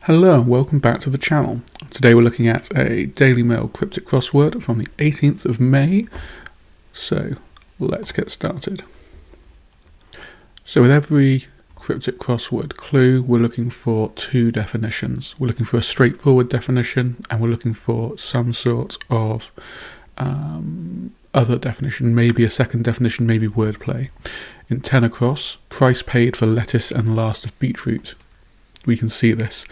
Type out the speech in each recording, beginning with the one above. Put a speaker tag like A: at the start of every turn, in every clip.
A: Hello and welcome back to the channel. Today we're looking at a Daily Mail cryptic crossword from the 18th of May. So let's get started. So with every cryptic crossword clue, we're looking for two definitions. We're looking for a straightforward definition and we're looking for some sort of other definition, maybe a second definition, maybe wordplay. In 10 across, price paid for lettuce and last of beetroot. We can see this.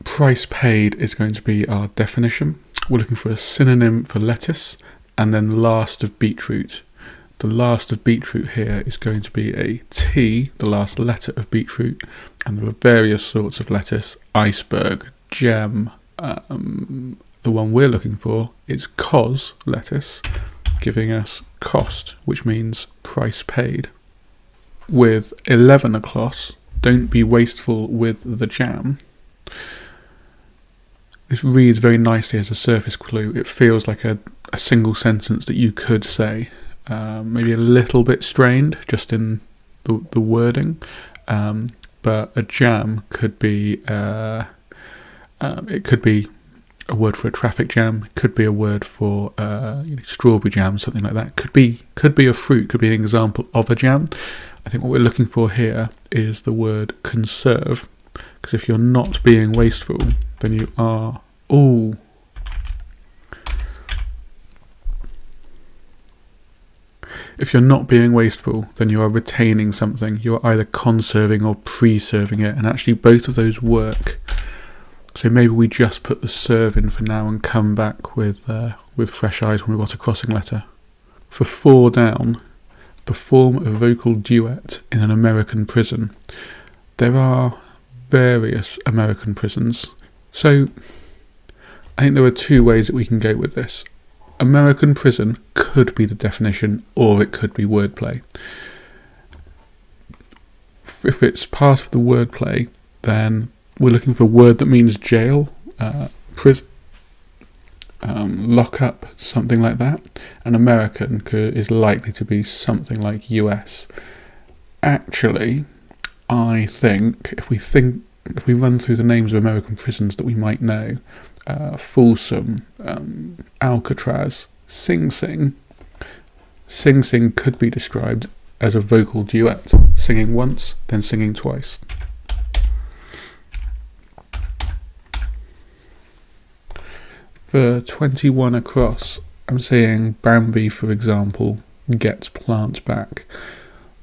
A: Price paid is going to be our definition. We're looking for a synonym for lettuce and then last of beetroot. The last of beetroot here is going to be a T, the last letter of beetroot, and there are various sorts of lettuce: iceberg, gem. The one we're looking for is cos lettuce, giving us cost, which means price paid. With 11 across, don't be wasteful with the jam. This reads very nicely as a surface clue. It feels like a single sentence that you could say. Maybe a little bit strained just in the wording, but a jam could be it could be a word for a traffic jam. It could be a word for strawberry jam, something like that. Could be a fruit. Could be an example of a jam. I think what we're looking for here is the word conserve, because if you're not being wasteful, then you are. Ooh. If you're not being wasteful, then you are retaining something. You are either conserving or preserving it, and actually both of those work. So maybe we just put the serve in for now and come back with fresh eyes when we've got a crossing letter. For 4 down, perform a vocal duet in an American prison. There are various American prisons, so I think there are two ways that we can go with this. American prison could be the definition, or it could be wordplay. If it's part of the wordplay, then we're looking for a word that means jail, prison, lock up, something like that. And American is likely to be something like US. Actually, I think if we run through the names of American prisons that we might know, Folsom, Alcatraz, Sing Sing. Sing Sing could be described as a vocal duet, singing once, then singing twice. For 21 across, I'm saying Bambi, for example, gets plant back.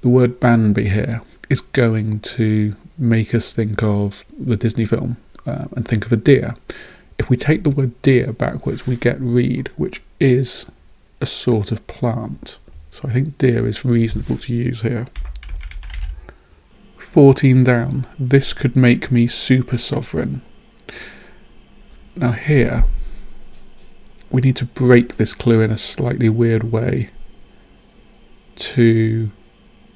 A: The word Bambi here is going to make us think of the Disney film and think of a deer. If we take the word deer backwards, we get reed, which is a sort of plant. So I think deer is reasonable to use here. 14 down, this could make me super sovereign. Now here, we need to break this clue in a slightly weird way to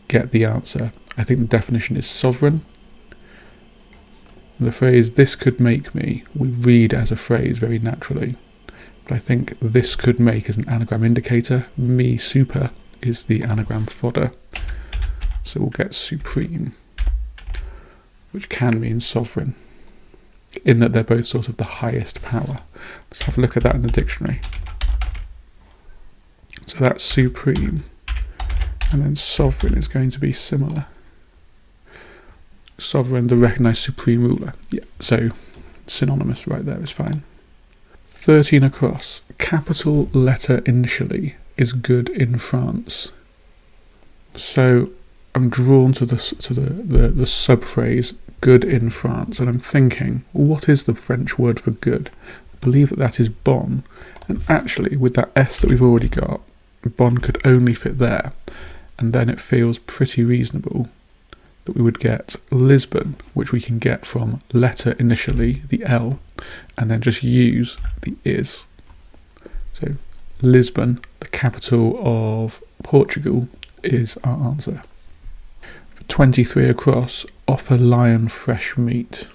A: get the answer. I think the definition is sovereign. The phrase "this could make me" we read as a phrase very naturally, but I think "this could make" is an anagram indicator. Me super is the anagram fodder, so we'll get supreme, which can mean sovereign, in that they're both sort of the highest power. Let's have a look at that in the dictionary. So that's supreme, and then sovereign is going to be similar. Sovereign, the recognised supreme ruler. Yeah, so synonymous right there is fine. 13 across, capital letter initially is good in France. So I'm drawn to the sub-phrase good in France, and I'm thinking, what is the French word for good? I believe that is bon, and actually with that S that we've already got, bon could only fit there, and then it feels pretty reasonable that we would get Lisbon, which we can get from letter initially, the L, and then just use the is. So Lisbon, the capital of Portugal, is our answer. For 23 across, offer lion fresh meat.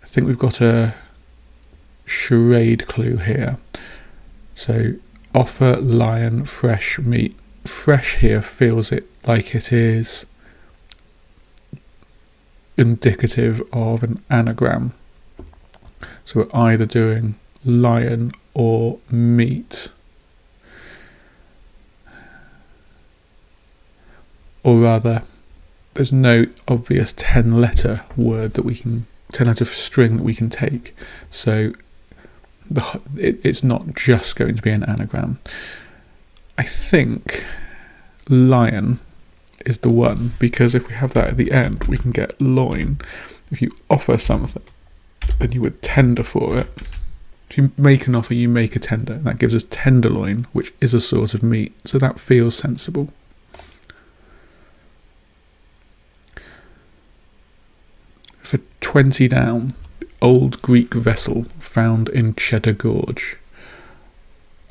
A: I think we've got a charade clue here. So offer lion fresh meat. Fresh here feels it like it is indicative of an anagram. So we're either doing lion or meat. Or rather, there's no obvious 10-letter word that we can, 10-letter string that we can take. So it's not just going to be an anagram. I think lion is the one, because if we have that at the end, we can get loin. If you offer something, then you would tender for it. If you make an offer, you make a tender. And that gives us tenderloin, which is a sort of meat. So that feels sensible. For 20 down, old Greek vessel found in Cheddar Gorge.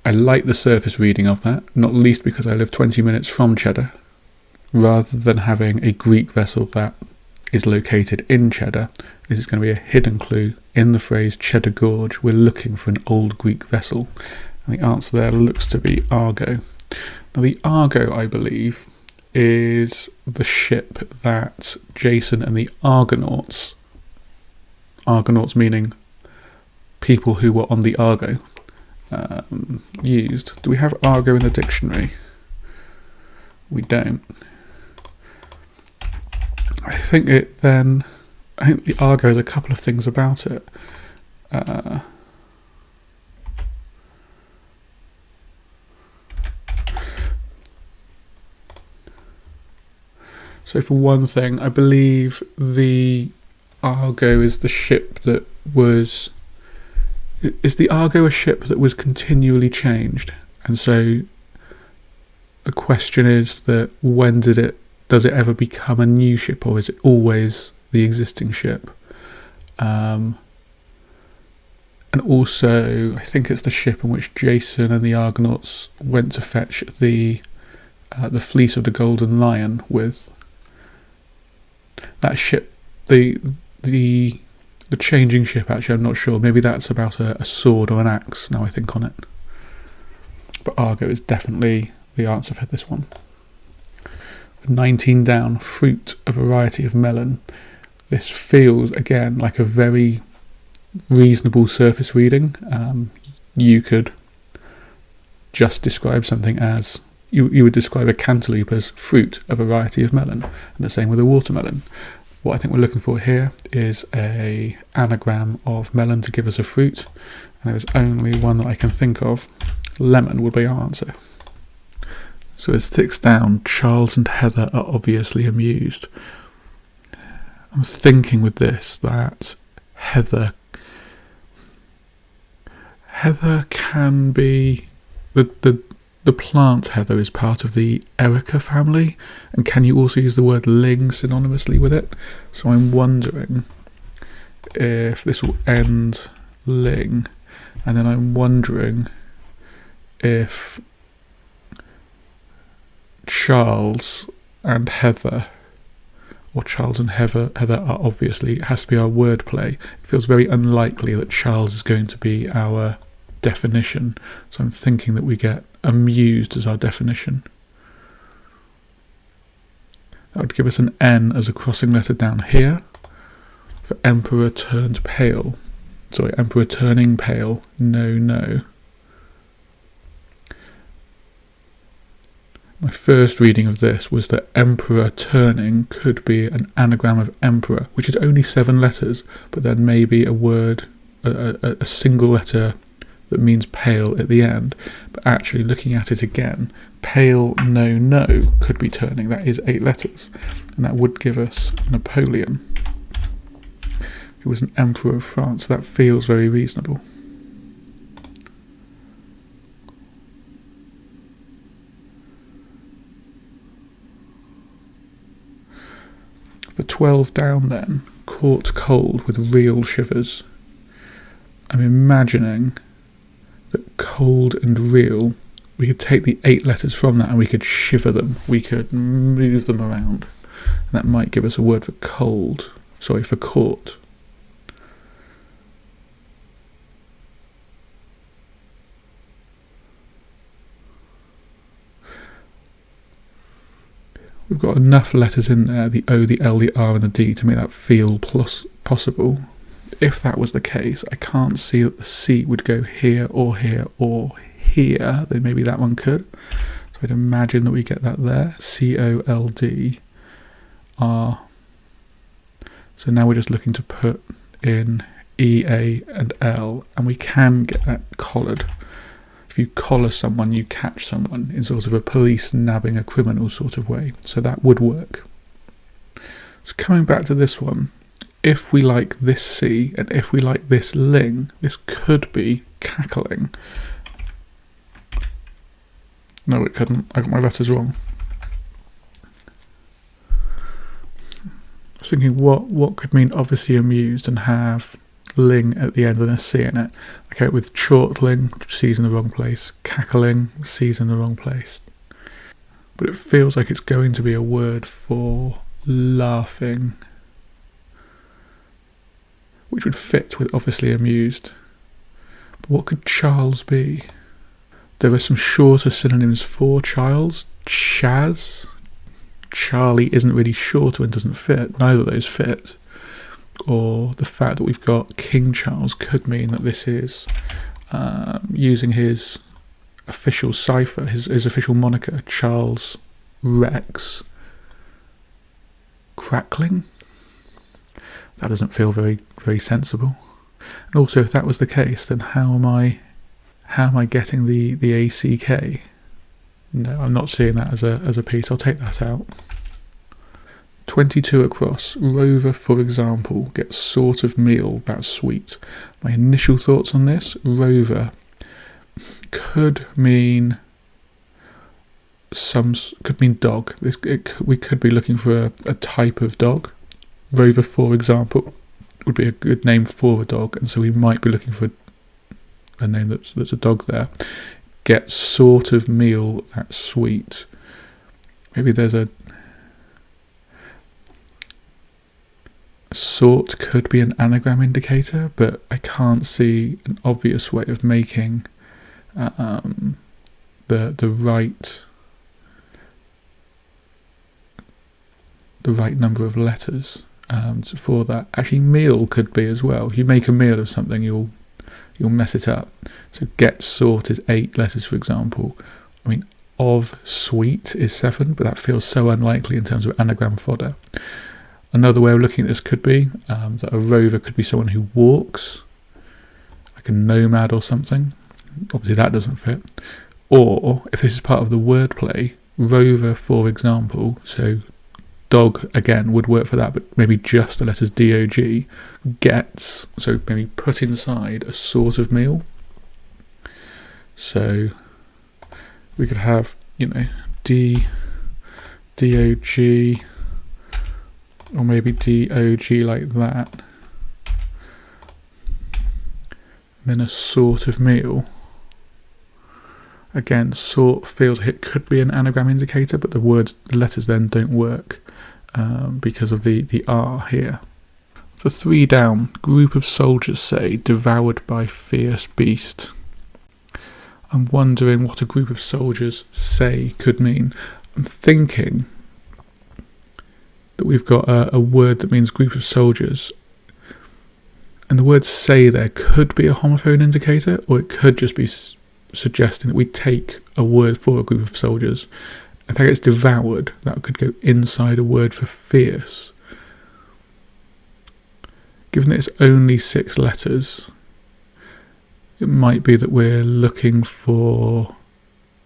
A: I like the surface reading of that, not least because I live 20 minutes from Cheddar, rather than having a Greek vessel that is located in Cheddar. This is going to be a hidden clue in the phrase Cheddar Gorge. We're looking for an old Greek vessel, and the answer there looks to be Argo. Now the Argo, I believe, is the ship that Jason and the Argonauts meaning people who were on the Argo, used. Do we have Argo in the dictionary? We don't. I think the Argo has a couple of things about it. So for one thing, I believe the Argo is the ship that was... Is the Argo a ship that was continually changed? And so the question is that does it ever become a new ship, or is it always the existing ship? And also, I think it's the ship in which Jason and the Argonauts went to fetch the fleece of the Golden Lion with. That ship, the changing ship, actually, I'm not sure. Maybe that's about a sword or an axe, now I think on it. But Argo is definitely the answer for this one. 19 down, fruit, a variety of melon. This feels, again, like a very reasonable surface reading. You could just describe something as... You would describe a cantaloupe as fruit, a variety of melon, and the same with a watermelon. What I think we're looking for here is a anagram of melon to give us a fruit, and there is only one that I can think of. Lemon would be our answer. So it sticks down, Charles and Heather are obviously amused. I'm thinking with this that Heather can be... The plant heather is part of the Erica family, and can you also use the word ling synonymously with it? So I'm wondering if this will end ling, and then I'm wondering if Charles and Heather, or Charles and Heather are obviously, it has to be our wordplay. It feels very unlikely that Charles is going to be our definition, so I'm thinking that we get amused as our definition. That would give us an N as a crossing letter down here. For emperor turned pale, sorry, emperor turning pale, no. My first reading of this was that emperor turning could be an anagram of emperor, which is only 7 letters, but then maybe a word, a single letter that means pale at the end. But actually looking at it again, pale no could be turning. That is 8 letters, and that would give us Napoleon, who was an emperor of France. That feels very reasonable. The 12 down then, caught cold with real shivers. I'm imagining that cold and real, we could take the 8 letters from that and we could shiver them, we could move them around, and that might give us a word for cold, sorry, for caught. we've got enough letters in there, the O, the L, the R and the D, to make that feel possible. If that was the case, I can't see that the C would go here or here or here. Then maybe that one could. So I'd imagine that we get that there. C-O-L-D R. So now we're just looking to put in E, A and L, and we can get that collared. If you collar someone, you catch someone in sort of a police nabbing a criminal sort of way. So that would work. So coming back to this one, if we like this C and if we like this ling, this could be cackling. No, it couldn't. I got my letters wrong. I was thinking what could mean obviously amused and have ling at the end and a C in it. Okay, with chortling, C's in the wrong place. Cackling, C's in the wrong place. But it feels like it's going to be a word for laughing, which would fit with obviously amused. But what could Charles be? There are some shorter synonyms for Charles. Chaz. Charlie isn't really shorter and doesn't fit. Neither of those fit. Or the fact that we've got King Charles could mean that this is using his official cipher, his official moniker, Charles Rex. Crackling? That doesn't feel very, very sensible. And also, if that was the case, then how am I getting the ACK? No, I'm not seeing that as a piece. I'll take that out. 22 across. Rover, for example, gets sort of meal. That's sweet. My initial thoughts on this: rover could mean dog. We could be looking for a type of dog. Rover, for example, would be a good name for a dog, and so we might be looking for a name that's a dog there. Get sort of meal, that's sweet. Maybe there's a sort could be an anagram indicator, but I can't see an obvious way of making the right number of letters for that. Actually, meal could be as well. If you make a meal of something, you'll mess it up. So get sort is 8 letters, for example. I mean, of sweet is 7, but that feels so unlikely in terms of anagram fodder. Another way of looking at this could be that a rover could be someone who walks, like a nomad or something. Obviously that doesn't fit. Or, if this is part of the wordplay, rover, for example, so dog again would work for that, but maybe just the letters D-O-G, gets, so maybe put inside a sort of meal. So we could have, D-O-G, or maybe D-O-G like that. And then a sort of meal. Again, sort feels like it could be an anagram indicator, but the letters then don't work because of the R here. For 3 down, group of soldiers say, devoured by fierce beast. I'm wondering what a group of soldiers say could mean. I'm thinking that we've got a word that means group of soldiers, and the word say there could be a homophone indicator, or it could just be suggesting that we take a word for a group of soldiers. If that gets devoured, that could go inside a word for fierce. Given that it's only 6 letters, it might be that we're looking for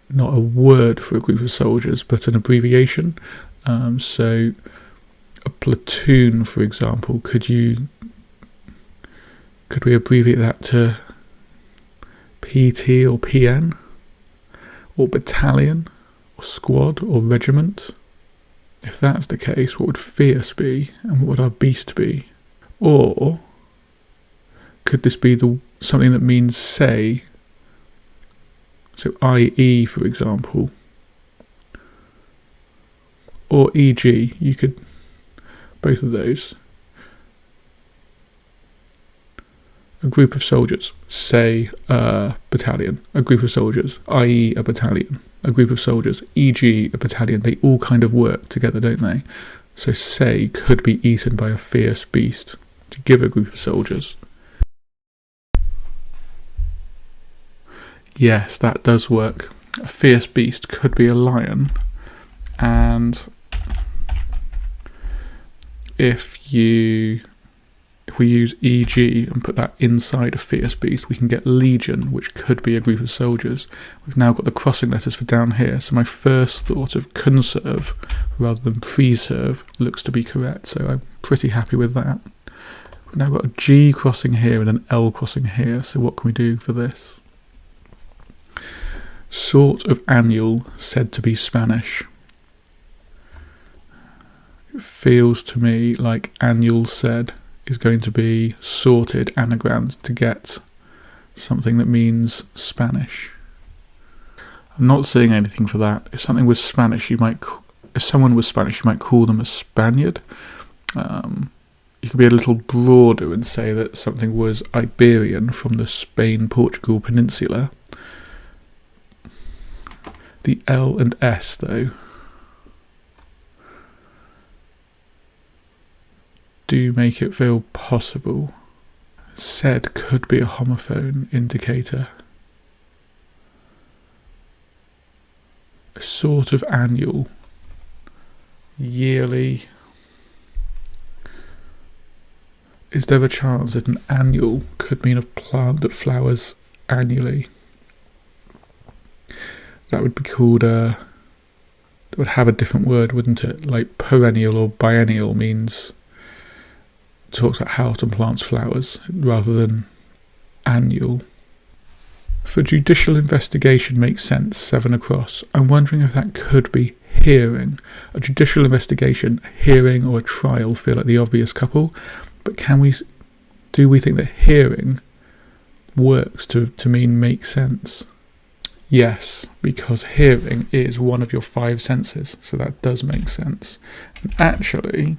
A: not a word for a group of soldiers, but an abbreviation. So a platoon, for example, could we abbreviate that to PT or PN, or battalion, or squad, or regiment? If that's the case, what would fierce be, and what would our beast be? Or could this be something that means say? So IE, for example, or EG, you could, both of those. a group of soldiers, say a battalion, a group of soldiers, i.e. a battalion, a group of soldiers, e.g. a battalion, they all kind of work together, don't they? So say could be eaten by a fierce beast to give a group of soldiers. Yes, that does work. A fierce beast could be a lion, and if we use EG and put that inside a fierce beast, we can get legion, which could be a group of soldiers. We've now got the crossing letters for down here, so my first thought of conserve rather than preserve looks to be correct, so I'm pretty happy with that. We've now got a G crossing here and an L crossing here, so what can we do for this? Sort of annual, said to be Spanish. It feels to me like annual said is going to be sorted anagrams to get something that means Spanish. I'm not seeing anything for that. If something was Spanish, if someone was Spanish, you might call them a Spaniard. You could be a little broader and say that something was Iberian from the Spain-Portugal peninsula. The L and S, though, do make it feel possible. Said could be a homophone indicator. A sort of annual, yearly. Is there a chance that an annual could mean a plant that flowers annually? That would be called that would have a different word, wouldn't it? Like perennial or biennial talks about how often plants flowers rather than annual. For judicial investigation makes sense, 7 across. I'm wondering if that could be hearing. A judicial investigation, hearing or a trial feel like the obvious couple, but do we think that hearing works to mean make sense? Yes, because hearing is one of your 5 senses, so that does make sense. And actually,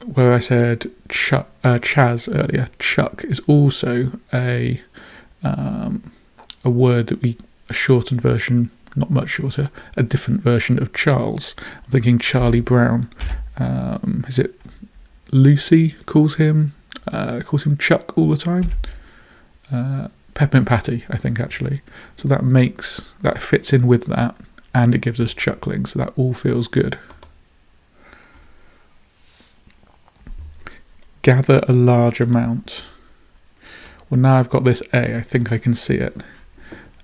A: where I said Chaz earlier, Chuck is also a word that a shortened version, not much shorter, a different version of Charles. I'm thinking Charlie Brown. Is it Lucy calls him Chuck all the time? Peppermint Patty, I think, actually. So that fits in with that, and it gives us chuckling, so that all feels good. Gather a large amount. Well, now I've got this A, I think I can see it.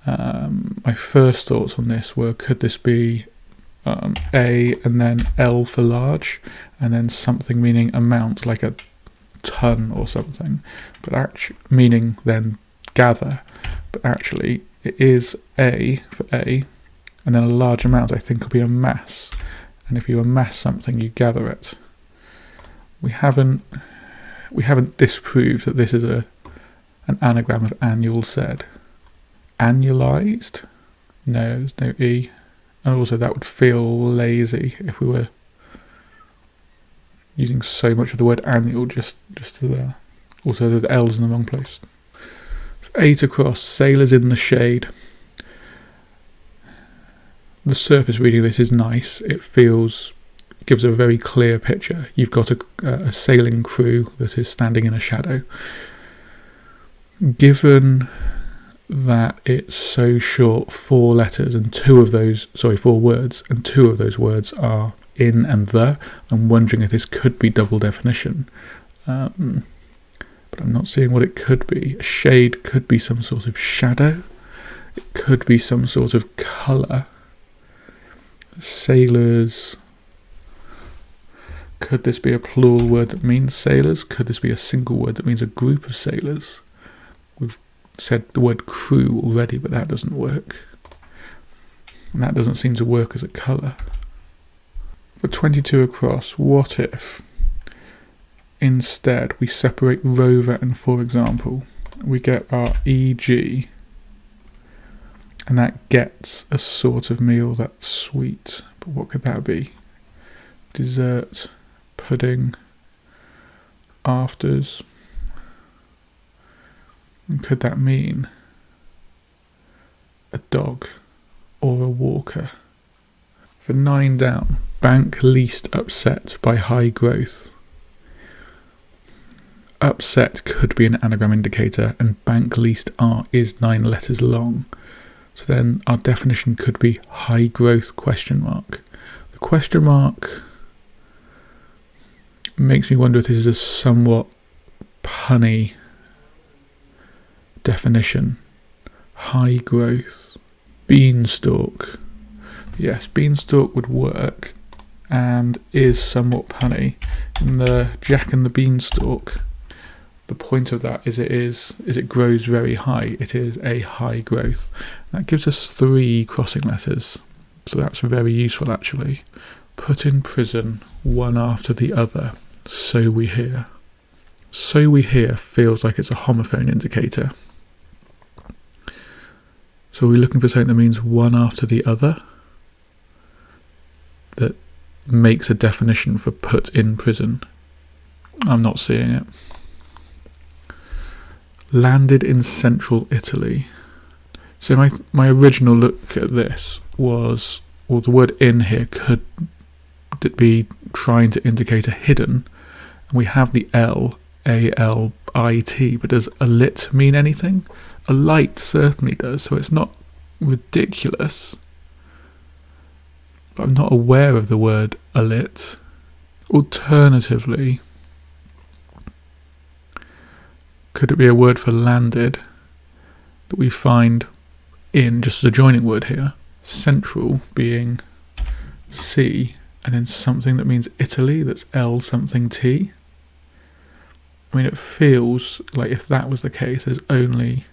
A: My first thoughts on this were, could this be A and then L for large, and then something meaning amount, like a ton or something, but meaning then gather, but actually it is A for A, and then a large amount I think will be a mass, and if you amass something you gather it. We haven't disproved that this is an anagram of annual said. Annualized? No, there's no E. And also that would feel lazy if we were using so much of the word annual just to there. Also the L's in the wrong place. 8 across, sailors in the shade. The surface reading of this is nice. It gives a very clear picture. You've got a sailing crew that is standing in a shadow. Given that it's so short, 4 words, and 2 of those words are in and the, I'm wondering if this could be double definition. But I'm not seeing what it could be. A shade could be some sort of shadow. It could be some sort of colour. Sailors. Could this be a plural word that means sailors? Could this be a single word that means a group of sailors? We've said the word crew already, but that doesn't work. And that doesn't seem to work as a colour. For 22 across, what if instead we separate rover and for example? We get our EG, and that gets a sort of meal that's sweet. But what could that be? Dessert. pudding, afters. And could that mean a dog or a walker? For 9 down, bank least upset by high growth. Upset could be an anagram indicator, and bank least R is 9 letters long. So then our definition could be high growth question mark. The question mark makes me wonder if this is a somewhat punny definition. High growth. Beanstalk. Yes, beanstalk would work and is somewhat punny. In the Jack and the Beanstalk, the point of that is it grows very high. It is a high growth. That gives us 3 crossing letters. So that's very useful actually. Put in prison, one after the other. So we hear. So we hear feels like it's a homophone indicator. So we're looking for something that means one after the other, that makes a definition for put in prison. I'm not seeing it. Landed in central Italy. So my original look at this was, well, the word in here could be trying to indicate a hidden. And we have the L, A-L-I-T, but does alit mean anything? A light certainly does, so it's not ridiculous. But I'm not aware of the word alit. Alternatively, could it be a word for landed that we find in just as a joining word here? Central being C, and then something that means Italy, that's L something T. I mean, it feels like if that was the case, there's only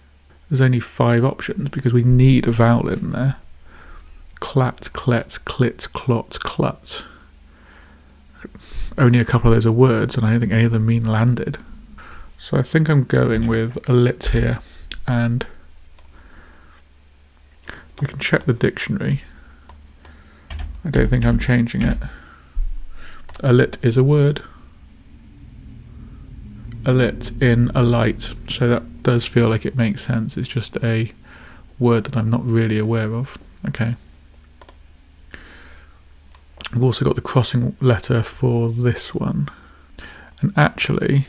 A: 5 options, because we need a vowel in there. Clat, clet, clit, clot, clut. Only a couple of those are words, and I don't think any of them mean landed. So I think I'm going with a lit here, and we can check the dictionary. I don't think I'm changing it. A lit is a word. A lit in a light, so that does feel like it makes sense. It's just a word that I'm not really aware of. Okay. I've also got the crossing letter for this one. And actually,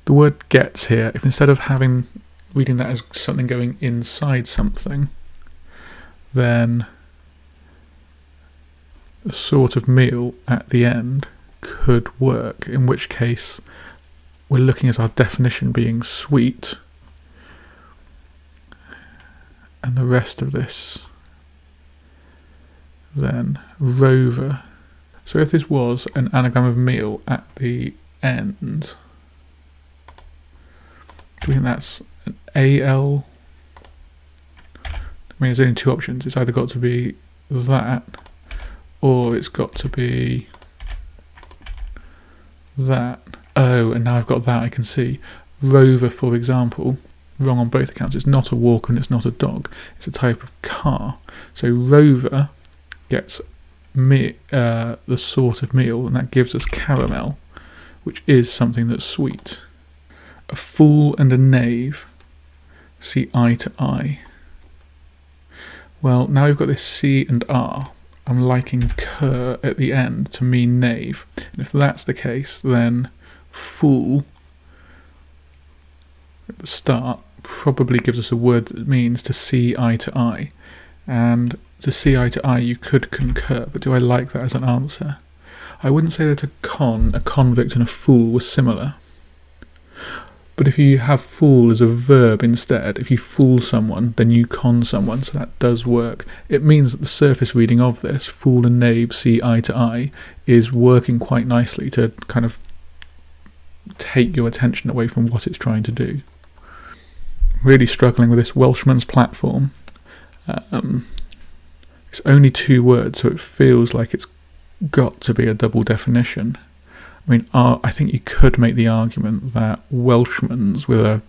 A: the word gets here, if instead of reading that as something going inside something, then a sort of meal at the end could work, in which case we're looking at our definition being sweet, and the rest of this then rover. So if this was an anagram of meal at the end, do we think that's an AL? I mean, there's only 2 options. It's either got to be that, or it's got to be that. Oh, and now I've got that, I can see. Rover, for example, wrong on both accounts. It's not a walker and it's not a dog. It's a type of car. So rover gets the sort of meal, and that gives us caramel, which is something that's sweet. A fool and a knave see eye to eye. Well, now we've got this C and R. I'm liking cur at the end to mean knave. And if that's the case, then fool at the start probably gives us a word that means to see eye to eye. And to see eye to eye, you could concur, but do I like that as an answer? I wouldn't say that a convict and a fool were similar. But if you have fool as a verb instead, if you fool someone, then you con someone, so that does work. It means that the surface reading of this, fool and knave see eye to eye, is working quite nicely to kind of take your attention away from what it's trying to do. Really struggling with this Welshman's platform. It's only 2 words, so it feels like it's got to be a double definition. I mean, I think you could make the argument that Welshman's with a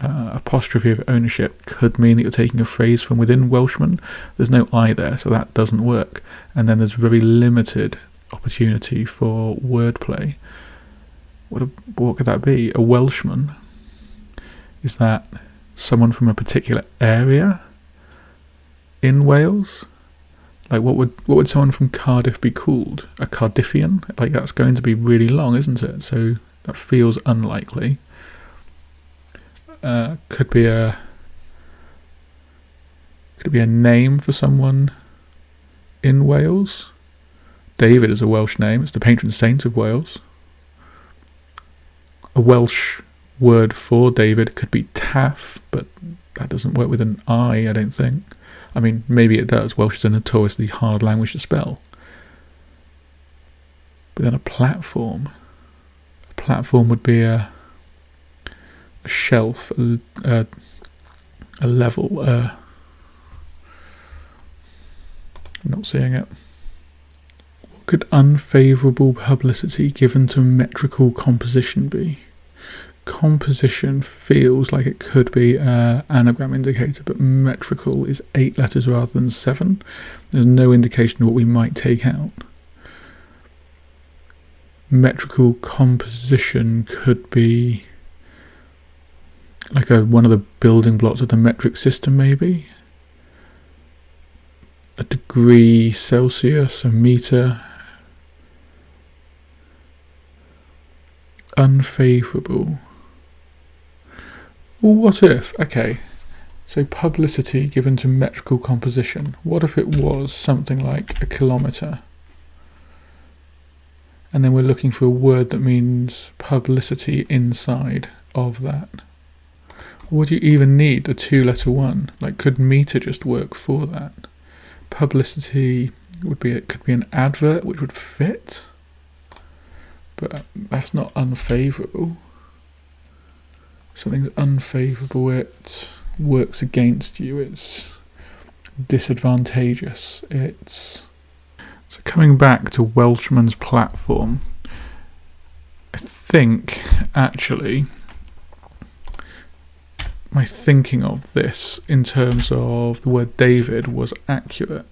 A: apostrophe of ownership could mean that you're taking a phrase from within Welshman. There's no I there, so that doesn't work. And then there's very limited opportunity for wordplay. What could that be? A Welshman? Is that someone from a particular area in Wales? Like, what would someone from Cardiff be called? A Cardiffian? Like, that's going to be really long, isn't it? So that feels unlikely. Could be a name for someone in Wales. David is a Welsh name. It's the patron saint of Wales. A Welsh word for David could be taff, but that doesn't work with an I don't think. I mean, maybe it does. Welsh is a notoriously hard language to spell. But then a platform. A platform would be a shelf, a level. I'm not seeing it. What could unfavourable publicity given to metrical composition be? Composition feels like it could be an anagram indicator, but metrical is 8 letters rather than 7. There's no indication of what we might take out. Metrical composition could be like one of the building blocks of the metric system, maybe. A degree Celsius, a meter. Unfavourable. Well, what if? Okay, so publicity given to metrical composition. What if it was something like a kilometre? And then we're looking for a word that means publicity inside of that. Would you even need a 2-letter one? Like, could meter just work for that? Publicity could be an advert which would fit, but that's not unfavourable. Something's unfavourable, it works against you, it's disadvantageous, it's... So coming back to Welshman's platform, I think actually my thinking of this in terms of the word David was accurate.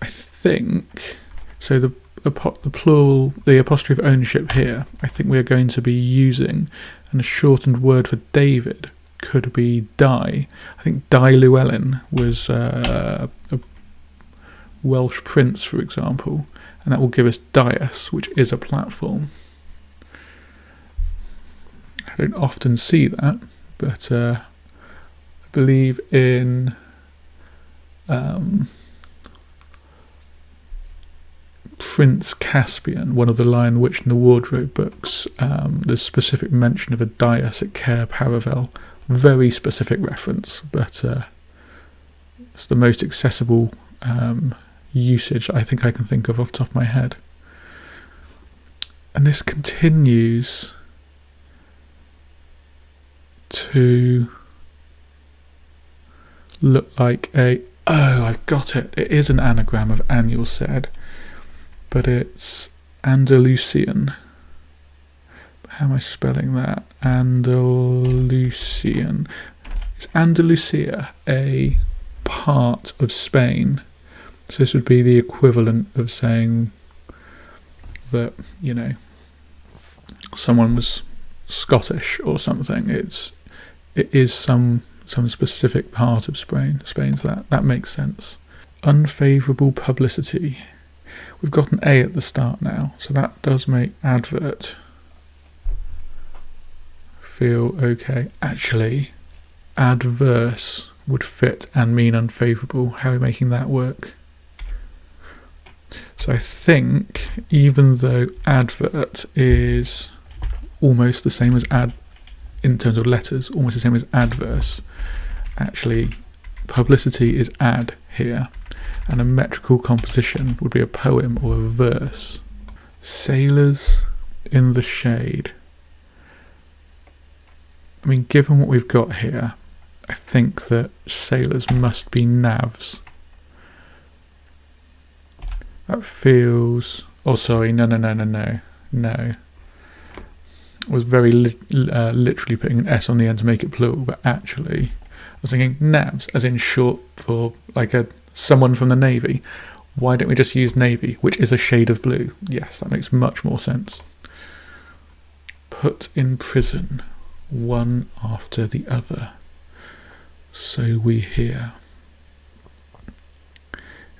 A: I think, so the plural, the apostrophe of ownership here, I think we're going to be using, and a shortened word for David could be Di. I think Di Llewellyn was a Welsh prince, for example, and that will give us Dias, which is a platform. I don't often see that, but I believe in Prince Caspian, one of the Lion, Witch and the Wardrobe books, there's specific mention of a Dias at Cair Paravel. Very specific reference, but it's the most accessible usage I think I can think of off the top of my head. And this continues to look like I've got it. It is an anagram of annual said, but it's Andalusian. How am I spelling that? Andalusian. Is Andalusia a part of Spain? So this would be the equivalent of saying that, you know, someone was Scottish or something. It is some specific part of Spain. So that makes sense. Unfavourable publicity. We've got an A at the start now, so that does make advert feel okay. Actually, adverse would fit and mean unfavourable. How are we making that work? So I think, even though advert is almost the same as in terms of letters, almost the same as adverse, actually publicity is ad here, and a metrical composition would be a poem or a verse. Sailors in the shade. I mean, given what we've got here, I think that sailors must be navs. That feels... Oh, sorry, no. I was very literally putting an S on the end to make it plural, but actually I was thinking navs, as in short for like someone from the Navy. Why don't we just use navy, which is a shade of blue? Yes, that makes much more sense. Put in prison, one after the other. So we hear.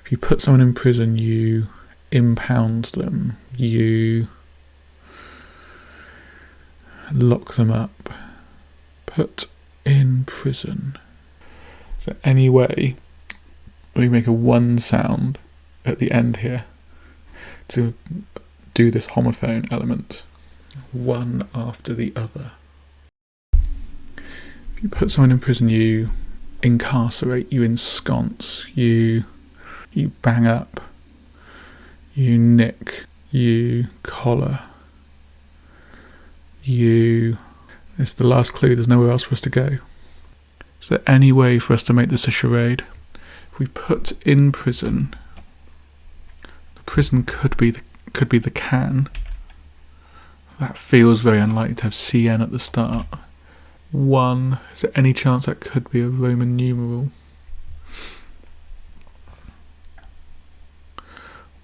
A: If you put someone in prison, you impound them, you lock them up. Put in prison. Is there any way we make a one sound at the end here to do this homophone element? One after the other. If you put someone in prison, you incarcerate, you ensconce, you bang up, you nick, you collar, it's the last clue, there's nowhere else for us to go. Is there any way for us to make this a charade? If we put in prison, the prison could be the can. That feels very unlikely to have CN at the start. One, is there any chance that could be a Roman numeral?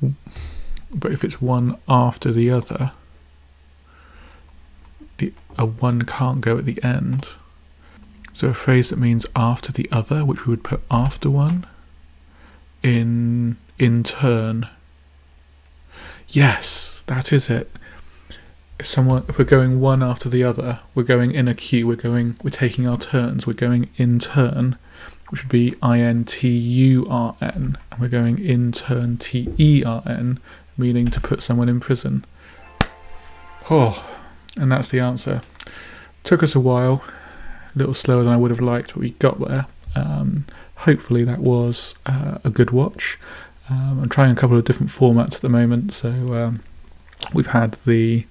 A: But if it's one after the other, a one can't go at the end. So a phrase that means after the other, which we would put after one, in turn. Yes, that is it. If we're going one after the other, we're going in a queue, we're taking our turns, we're going in turn, which would be INTURN, and we're going in turn TERN, meaning to put someone in prison. Oh, and that's the answer. Took us a while, a little slower than I would have liked, but we got there. Hopefully that was a good watch. I'm trying a couple of different formats at the moment, so we've had the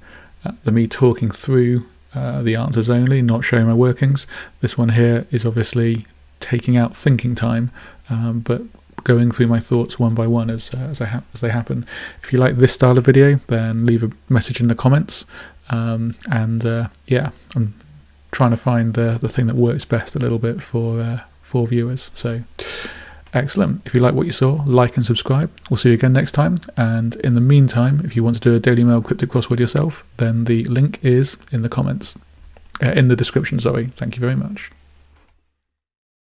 A: me talking through the answers only, not showing my workings. This one here is obviously taking out thinking time, but going through my thoughts one by one as they happen. If you like this style of video, then leave a message in the comments. Yeah, I'm trying to find the thing that works best a little bit for viewers. So excellent. If you like what you saw, like and subscribe. We'll see you again next time. And in the meantime, if you want to do a Daily Mail cryptic crossword yourself, then the link is in the comments, in the description. Sorry. Thank you very much.